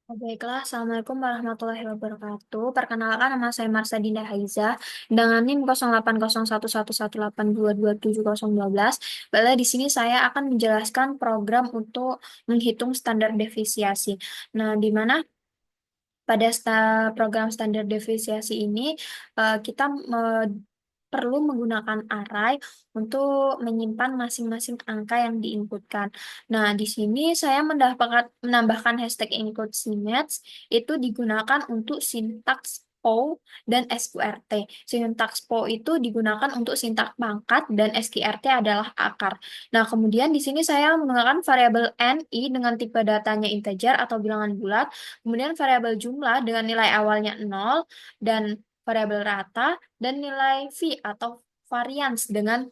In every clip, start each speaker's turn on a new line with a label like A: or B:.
A: Baiklah, Assalamualaikum warahmatullahi wabarakatuh. Perkenalkan, nama saya Marsha Dinda Haiza dengan NIM 08011182270012. Baiklah, di sini saya akan menjelaskan program untuk menghitung standar defisiasi. Nah, di mana pada program standar defisiasi ini kita perlu menggunakan array untuk menyimpan masing-masing angka yang diinputkan. Nah, di sini saya menambahkan hashtag encode CMATS itu digunakan untuk sintaks POW dan SQRT. Sintaks POW itu digunakan untuk sintaks pangkat dan SQRT adalah akar. Nah, kemudian di sini saya menggunakan variabel n, i dengan tipe datanya integer atau bilangan bulat, kemudian variabel jumlah dengan nilai awalnya 0, dan variabel rata, dan nilai V atau varians dengan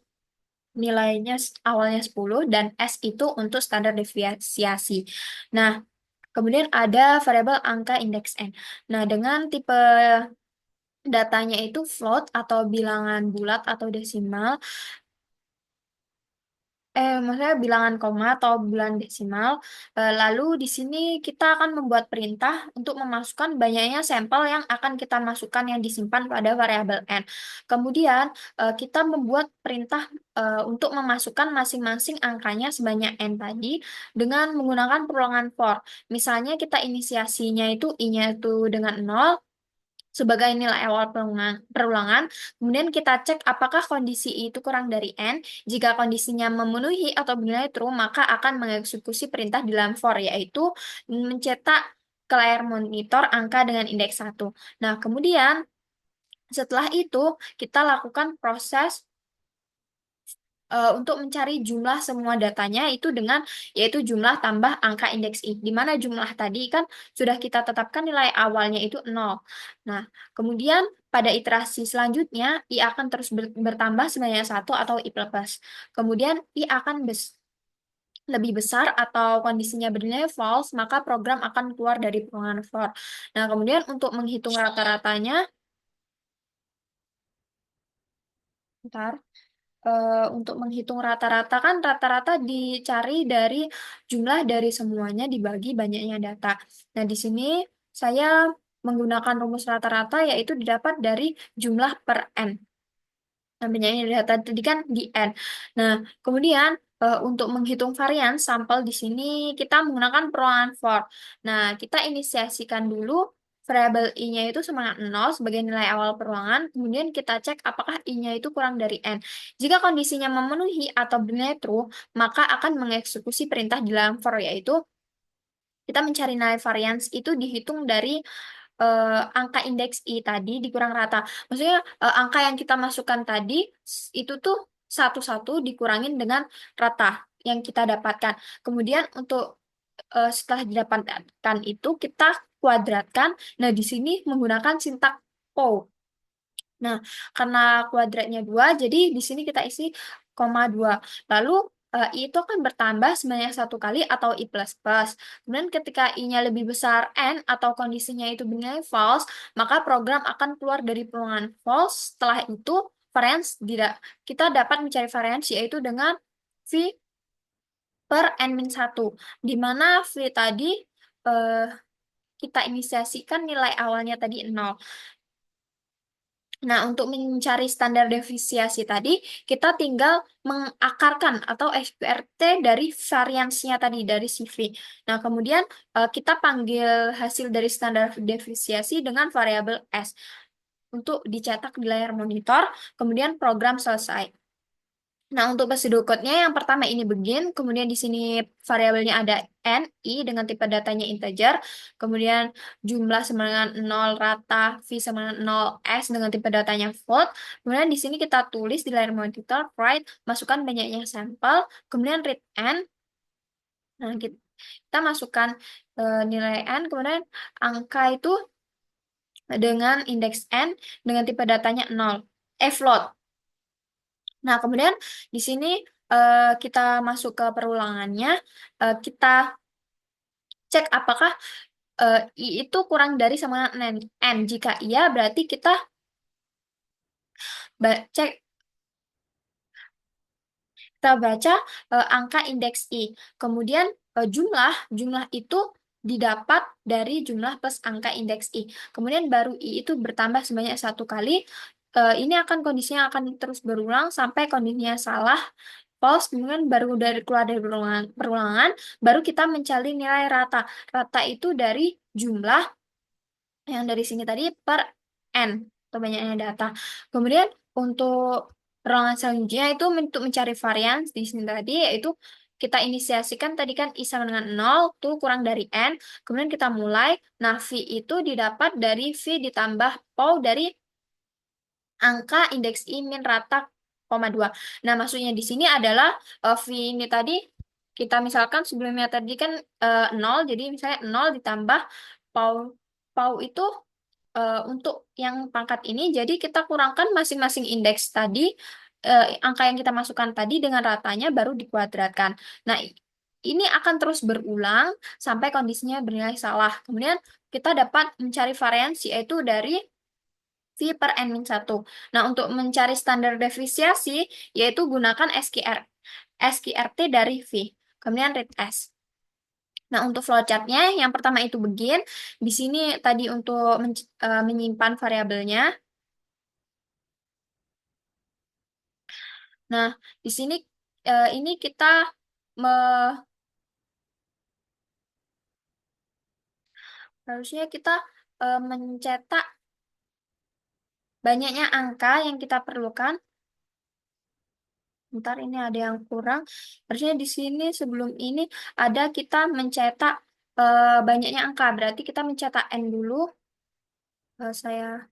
A: nilainya awalnya 10, dan S itu untuk standar deviasi. Nah, kemudian ada variabel angka indeks N. Nah, dengan tipe datanya itu float atau bilangan bulat atau desimal, maksudnya bilangan koma atau bilangan desimal. Lalu di sini kita akan membuat perintah untuk memasukkan banyaknya sampel yang akan kita masukkan yang disimpan pada variabel n. Kemudian kita membuat perintah untuk memasukkan masing-masing angkanya sebanyak n tadi dengan menggunakan perulangan for. Misalnya kita inisiasinya itu i-nya itu dengan 0 sebagai nilai awal perulangan, kemudian kita cek apakah kondisi itu kurang dari n. Jika kondisinya memenuhi atau bernilai true, maka akan mengeksekusi perintah di dalam for, yaitu mencetak ke layar monitor angka dengan indeks 1. Nah, kemudian setelah itu kita lakukan proses untuk mencari jumlah semua datanya itu dengan yaitu jumlah tambah angka indeks i, di mana jumlah tadi kan sudah kita tetapkan nilai awalnya itu 0. Nah, kemudian pada iterasi selanjutnya i akan terus bertambah sebanyak 1 atau i plus. Kemudian i akan lebih besar atau kondisinya bernilai false, maka program akan keluar dari perulangan for. Nah, kemudian untuk menghitung rata-ratanya, bentar. Untuk menghitung rata-rata kan rata-rata dicari dari jumlah dari semuanya dibagi banyaknya data. Nah, di sini saya menggunakan rumus rata-rata yaitu didapat dari jumlah per n. Nah, banyaknya data tadi kan di n. Nah, kemudian untuk menghitung varian sampel di sini kita menggunakan perulangan for. Nah, kita inisiasikan dulu variabel i-nya itu sama 0 sebagai nilai awal perulangan, kemudian kita cek apakah i-nya itu kurang dari n. Jika kondisinya memenuhi atau bernilai true, maka akan mengeksekusi perintah di dalam for, yaitu kita mencari nilai varians itu dihitung dari angka indeks i tadi dikurang rata. Maksudnya angka yang kita masukkan tadi itu tuh satu-satu dikurangin dengan rata yang kita dapatkan. Kemudian untuk setelah didapatkan itu kita kuadratkan. Nah, di sini menggunakan sintak POW. Nah, karena kuadratnya 2, jadi di sini kita isi koma 2. Lalu, I itu akan bertambah sebanyak 1 kali atau I++. Kemudian ketika I-nya lebih besar N atau kondisinya itu bernilai false, maka program akan keluar dari perulangan false. Setelah itu, variance tidak. Kita dapat mencari variance yaitu dengan V per N-1, di mana V tadi eh, kita inisiasikan nilai awalnya tadi 0. Nah, untuk mencari standar defisiasi tadi, kita tinggal mengakarkan atau SQRT dari variansnya tadi, dari CV. Nah, kemudian kita panggil hasil dari standar defisiasi dengan variabel S untuk dicetak di layar monitor, kemudian program selesai. Nah, untuk pseudocode-nya yang pertama ini begin, kemudian di sini variabelnya ada n, i dengan tipe datanya integer, kemudian jumlah sama dengan 0, rata, v sama dengan 0, s dengan tipe datanya float, kemudian di sini kita tulis di layar monitor, write, masukkan banyaknya sampel, kemudian read n, nah kita masukkan nilai n, kemudian angka itu dengan indeks n dengan tipe datanya 0, float. Nah, kemudian di sini kita masuk ke perulangannya, kita cek apakah I itu kurang dari sama dengan N. N. Jika iya, berarti kita cek, kita baca angka indeks I. Kemudian jumlah itu didapat dari jumlah plus angka indeks I. Kemudian baru I itu bertambah sebanyak satu kali. Ini akan kondisinya akan terus berulang sampai kondisinya salah. False, kemudian baru dari keluar dari perulangan, baru kita mencari nilai rata. Rata itu dari jumlah yang dari sini tadi per n atau banyaknya data. Kemudian untuk ruangan selanjutnya itu untuk mencari varian di sini tadi yaitu kita inisiasikan tadi kan I sama dengan 0 tuh kurang dari n. Kemudian kita mulai. Nah, V itu didapat dari V ditambah POW dari angka indeks I min rata, koma 2. Nah, maksudnya di sini adalah V ini tadi kita misalkan sebelumnya tadi kan 0, jadi misalnya 0 ditambah POW. POW itu untuk yang pangkat ini, jadi kita kurangkan masing-masing indeks tadi, angka yang kita masukkan tadi dengan ratanya baru dikuadratkan. Nah, ini akan terus berulang sampai kondisinya bernilai salah. Kemudian kita dapat mencari variansi yaitu dari V per N-1. Nah, untuk mencari standar deviasi, yaitu gunakan SQRT dari V. Kemudian read S. Nah, untuk flowchartnya, yang pertama itu begin. Di sini tadi untuk menyimpan variabelnya. Nah, di sini ini kita me- harusnya kita mencetak banyaknya angka yang kita perlukan. Ntar ini ada yang kurang. Harusnya di sini sebelum ini ada kita mencetak banyaknya angka. Berarti kita mencetak N dulu. Saya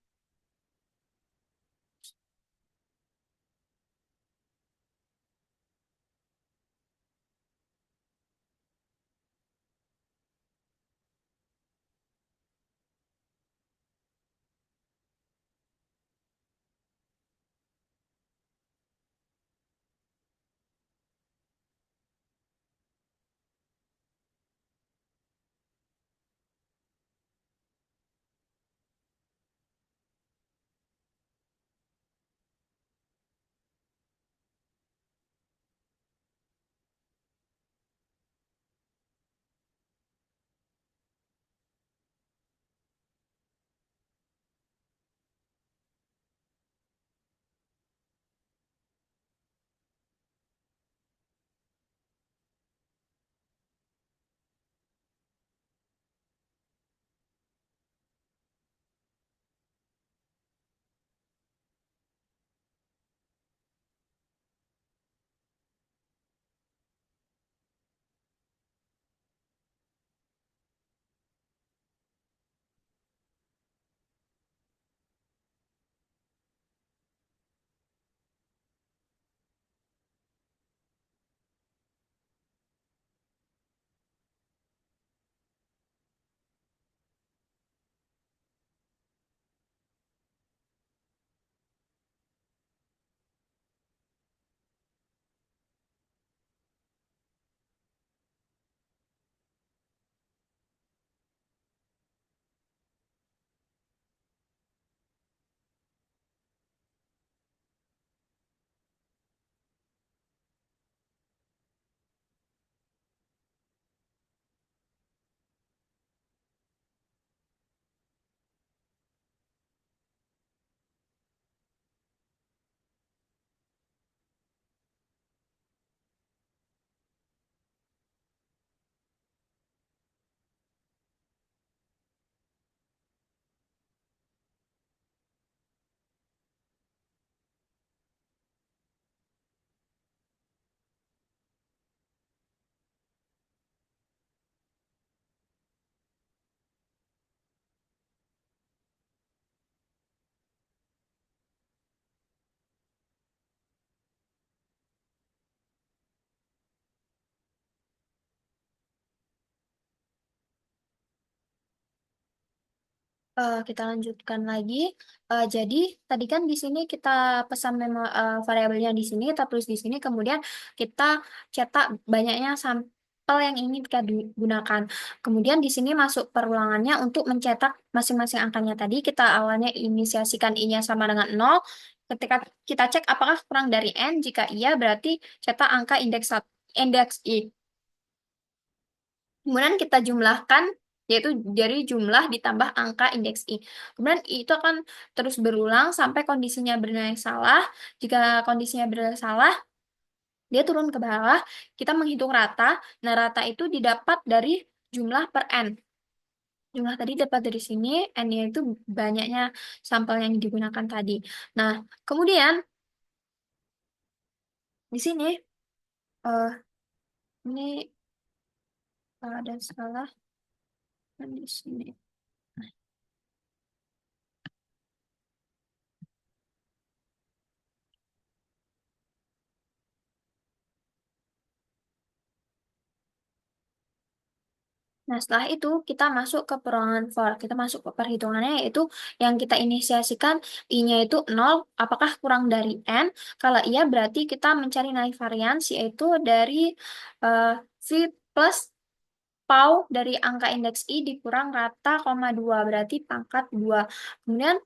A: kita lanjutkan lagi. Jadi tadi kan di sini kita pesan variabelnya di sini, kita tulis di sini, kemudian kita cetak banyaknya sampel yang ingin kita gunakan. Kemudian di sini masuk perulangannya untuk mencetak masing-masing angkanya tadi. Kita awalnya inisiasikan I-nya sama dengan 0. Ketika kita cek apakah kurang dari N, jika iya berarti cetak angka indeks I. Kemudian kita jumlahkan yaitu dari jumlah ditambah angka indeks I. Kemudian I itu akan terus berulang sampai kondisinya bernilai salah. Jika kondisinya bernilai salah, dia turun ke bawah, kita menghitung rata. Nah, rata itu didapat dari jumlah per N. Jumlah tadi dapat dari sini, N-nya itu banyaknya sampel yang digunakan tadi. Nah, kemudian di sini, eh ini ada salah di sini. Nah, setelah itu kita masuk ke peruangan for. Kita masuk ke perhitungannya, yaitu yang kita inisiasikan I-nya itu 0, apakah kurang dari N? Kalau iya berarti kita mencari nilai varians, yaitu dari eh, V plus PAU dari angka indeks I dikurang rata, koma 2, berarti pangkat 2. Kemudian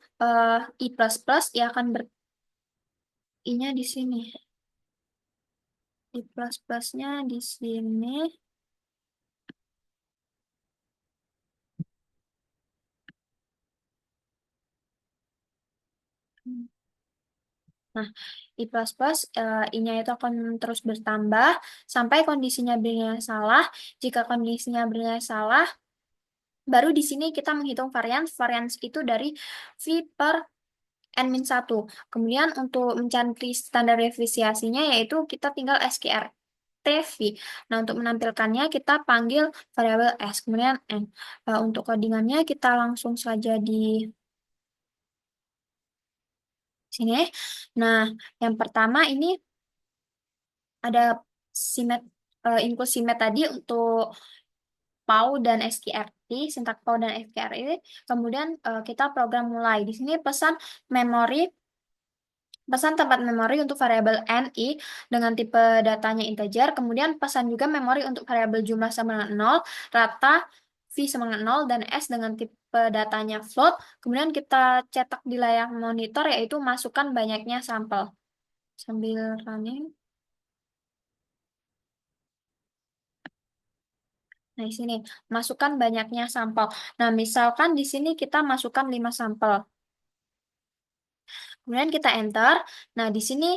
A: I plus plus ya akan I-nya di sini. I plus plusnya di sini. Nah, I plus plus, I-nya itu akan terus bertambah sampai kondisinya bernilai salah. Jika kondisinya bernilai salah, baru di sini kita menghitung varians. Varians itu dari V per N-1. Kemudian untuk mencari standar deviasinya, yaitu kita tinggal SQRT-V. Nah, untuk menampilkannya kita panggil variabel S, kemudian N. Untuk codingannya kita langsung saja di sini. Nah, yang pertama ini ada simet include simet tadi untuk PAU dan SQRT, sintak PAU dan SQRT. Kemudian kita program mulai. Di sini pesan tempat memori untuk variabel NI dengan tipe datanya integer. Kemudian pesan juga memori untuk variabel jumlah sama dengan 0, rata V sama dengan 0, dan S dengan tipe datanya float. Kemudian kita cetak di layar monitor, yaitu masukkan banyaknya sampel. Sambil running. Nah, di sini masukkan banyaknya sampel. Nah, misalkan di sini kita masukkan 5 sampel. Kemudian kita enter. Nah, di sini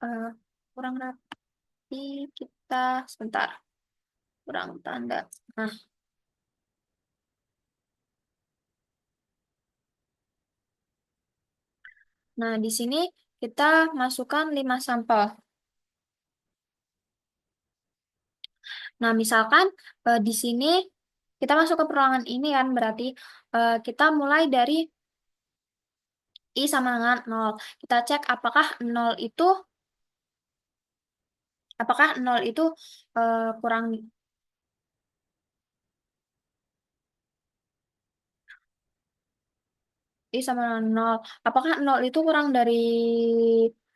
A: eh, kurang rapi, kita sebentar, kurang tanda. Nah, di sini kita masukkan 5 sampel. Nah, misalkan di sini kita masuk ke peruangan ini kan berarti kita mulai dari I sama dengan 0. Kita cek apakah 0 itu kurang I sama dengan 0. Apakah 0 itu kurang dari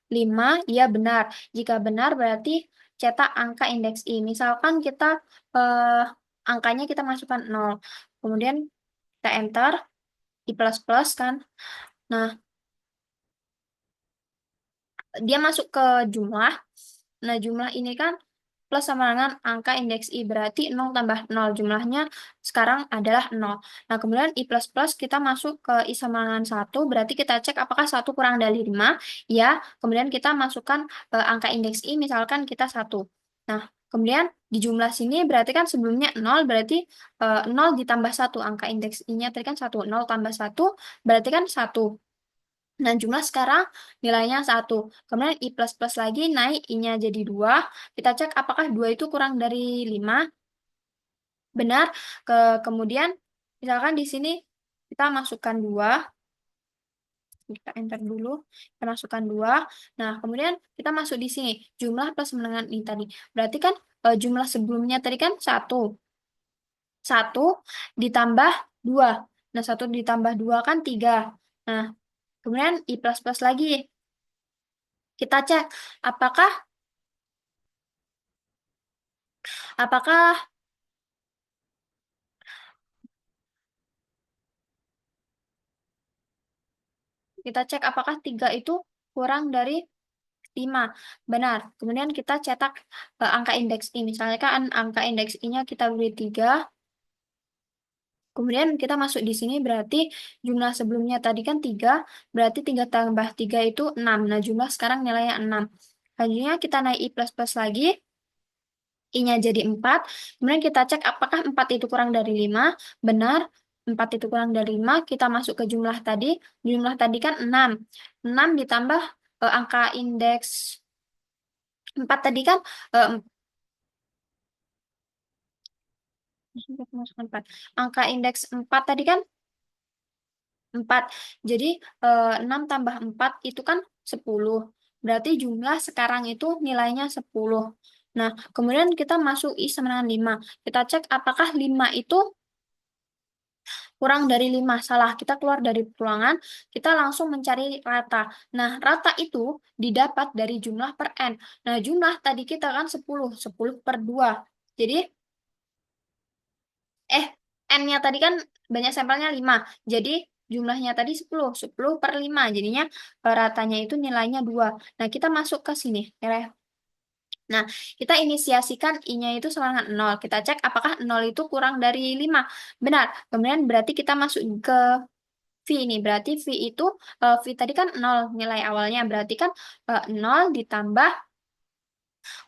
A: 5? Iya benar. Jika benar berarti cetak angka indeks I. Misalkan kita eh, angkanya kita masukkan 0. Kemudian kita enter I plus plus kan. Nah, dia masuk ke jumlah. Nah, jumlah ini kan plus sama dengan angka indeks I, berarti 0 tambah 0. Jumlahnya sekarang adalah 0. Nah, kemudian I plus plus kita masuk ke I sama dengan 1, berarti kita cek apakah 1 kurang dari 5. Ya, kemudian kita masukkan angka indeks I, misalkan kita 1. Nah, kemudian di jumlah sini berarti kan sebelumnya 0, berarti 0 ditambah 1. Angka indeks I-nya tadi kan 1. 0 tambah 1 berarti kan 1. Nah, jumlah sekarang nilainya 1. Kemudian I plus plus lagi naik I-nya jadi 2. Kita cek apakah 2 itu kurang dari 5. Benar. Kemudian, misalkan di sini kita masukkan 2. Kita enter dulu. Kita masukkan 2. Nah, kemudian kita masuk di sini. Jumlah plus dengan ini tadi. Berarti kan jumlah sebelumnya tadi kan 1. 1 ditambah 2. Nah, 1 ditambah 2 kan 3. Nah, kemudian I plus plus lagi. Kita cek apakah apakah kita cek apakah 3 itu kurang dari 5. Benar. Kemudian kita cetak angka indeks I. Misalnya kan angka indeks I-nya kita beri 3. Kemudian kita masuk di sini berarti jumlah sebelumnya tadi kan 3, berarti 3 tambah 3 itu 6. Nah, jumlah sekarang nilainya 6. Selanjutnya kita naik I plus plus lagi, I-nya jadi 4. Kemudian kita cek apakah 4 itu kurang dari 5. Benar, 4 itu kurang dari 5. Kita masuk ke jumlah tadi. Jumlah tadi kan 6. 6 ditambah angka indeks 4 tadi kan eh, masuk 4. Angka indeks 4 tadi kan 4. Jadi 6 tambah 4 itu kan 10. Berarti jumlah sekarang itu nilainya 10. Nah, kemudian kita masuk I sama dengan 5. Kita cek apakah 5 itu kurang dari 5. Salah, kita keluar dari peluangan, kita langsung mencari rata. Nah, rata itu didapat dari jumlah per N. Nah, jumlah tadi kita kan 10. 10 per 2. Jadi, eh, N-nya tadi kan banyak sampelnya 5. Jadi, jumlahnya tadi 10. 10 per 5. Jadinya ratanya itu nilainya 2. Nah, kita masuk ke sini. Ya. Nah, kita inisiasikan I-nya itu sama dengan 0. Kita cek apakah 0 itu kurang dari 5. Benar. Kemudian berarti kita masuk ke V ini. Berarti V itu, V tadi kan 0 nilai awalnya. Berarti kan 0 ditambah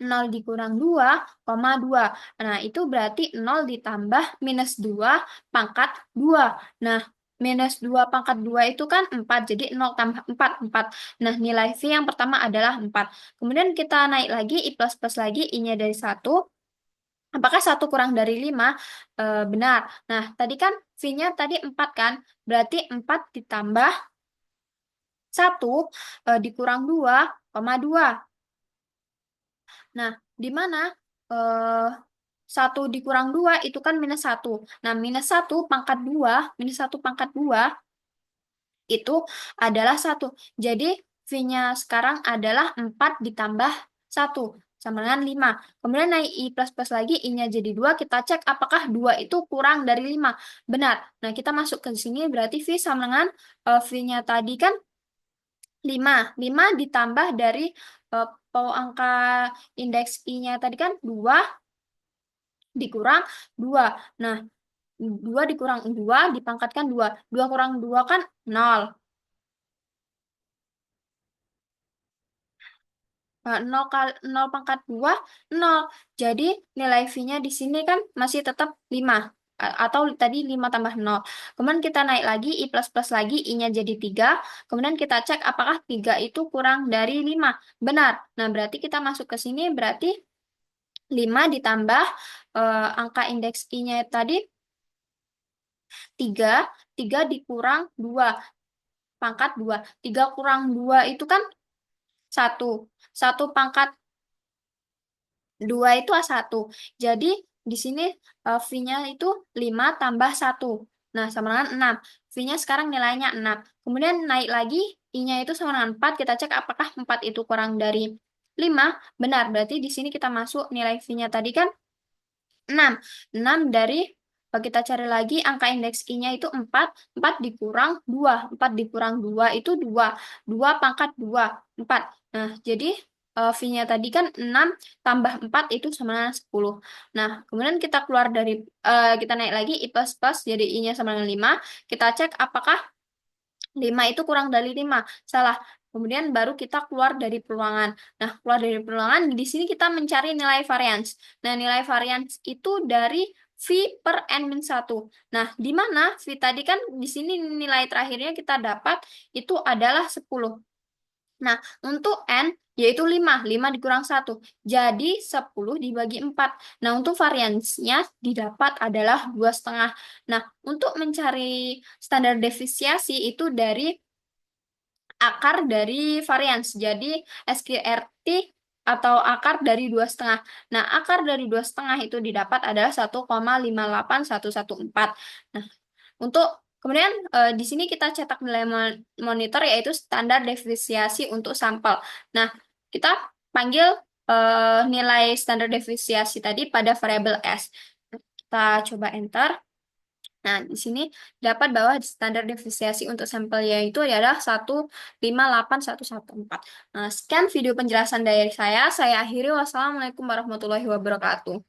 A: 0 dikurang 2,2. Nah, itu berarti 0 ditambah minus 2 pangkat 2. Nah, minus 2 pangkat 2 itu kan 4. Jadi 0 tambah 4, 4. Nah, nilai V yang pertama adalah 4. Kemudian kita naik lagi, I plus plus lagi, I-nya dari 1. Apakah 1 kurang dari 5? Benar. Nah, tadi kan V-nya tadi 4 kan? Berarti 4 ditambah 1 dikurang 2,2. Nah, di mana eh 1 dikurang 2 itu kan minus 1. Nah, minus 1 pangkat 2, minus 1 pangkat 2 itu adalah 1. Jadi, V-nya sekarang adalah 4 ditambah 1 sama dengan 5. Kemudian naik I plus plus lagi, I-nya jadi 2. Kita cek apakah 2 itu kurang dari 5. Benar. Nah, kita masuk ke sini berarti V sama dengan V-nya tadi kan 5. 5 ditambah dari angka indeks I-nya tadi kan 2 dikurang 2. Nah, 2 dikurang 2 dipangkatkan 2. 2 kurang 2 kan 0. 0 kali 0 pangkat 2, 0. Jadi nilai V-nya di sini kan masih tetap 5. Atau tadi 5 tambah 0. Kemudian kita naik lagi, I plus plus lagi, I-nya jadi 3. Kemudian kita cek apakah 3 itu kurang dari 5. Benar. Nah, berarti kita masuk ke sini, berarti 5 ditambah angka indeks I-nya tadi 3. 3 dikurang 2. Pangkat 2. 3 kurang 2 itu kan 1. 1 pangkat 2 itu A1. Jadi di sini V-nya itu 5 tambah 1. Nah, sama dengan 6. V-nya sekarang nilainya 6. Kemudian naik lagi, I-nya itu sama dengan 4. Kita cek apakah 4 itu kurang dari 5. Benar, berarti di sini kita masuk nilai V-nya tadi kan 6. 6 dari kita cari lagi angka indeks I-nya itu 4. 4 dikurang 2. 4 dikurang 2 itu 2. 2 pangkat 2. 4. Nah, jadi V-nya tadi kan 6 tambah 4 itu sama dengan 10. Nah, kemudian kita keluar dari, kita naik lagi I plus plus, jadi I-nya sama dengan 5. Kita cek apakah 5 itu kurang dari 5. Salah. Kemudian baru kita keluar dari peluangan. Nah, keluar dari peluangan, di sini kita mencari nilai varians. Nah, nilai varians itu dari V per N-1. Nah, di mana V tadi kan di sini nilai terakhirnya kita dapat itu adalah 10. Nah, untuk N yaitu 5. 5 dikurang 1. Jadi 10 dibagi 4. Nah, untuk variansnya didapat adalah 2,5. Nah, untuk mencari standar defisiasi itu dari akar dari varians. Jadi SQRT atau akar dari 2,5. Nah, akar dari 2,5 itu didapat adalah 1,58114. Nah, untuk kemudian di sini kita cetak nilai monitor yaitu standar defisiasi untuk sampel. Nah, kita panggil nilai standar defisiasi tadi pada variabel S. Kita coba enter. Nah, di sini dapat bahwa standar defisiasi untuk sampelnya itu adalah 1,58114. Nah, sekian video penjelasan dari saya. Saya akhiri. Wassalamualaikum warahmatullahi wabarakatuh.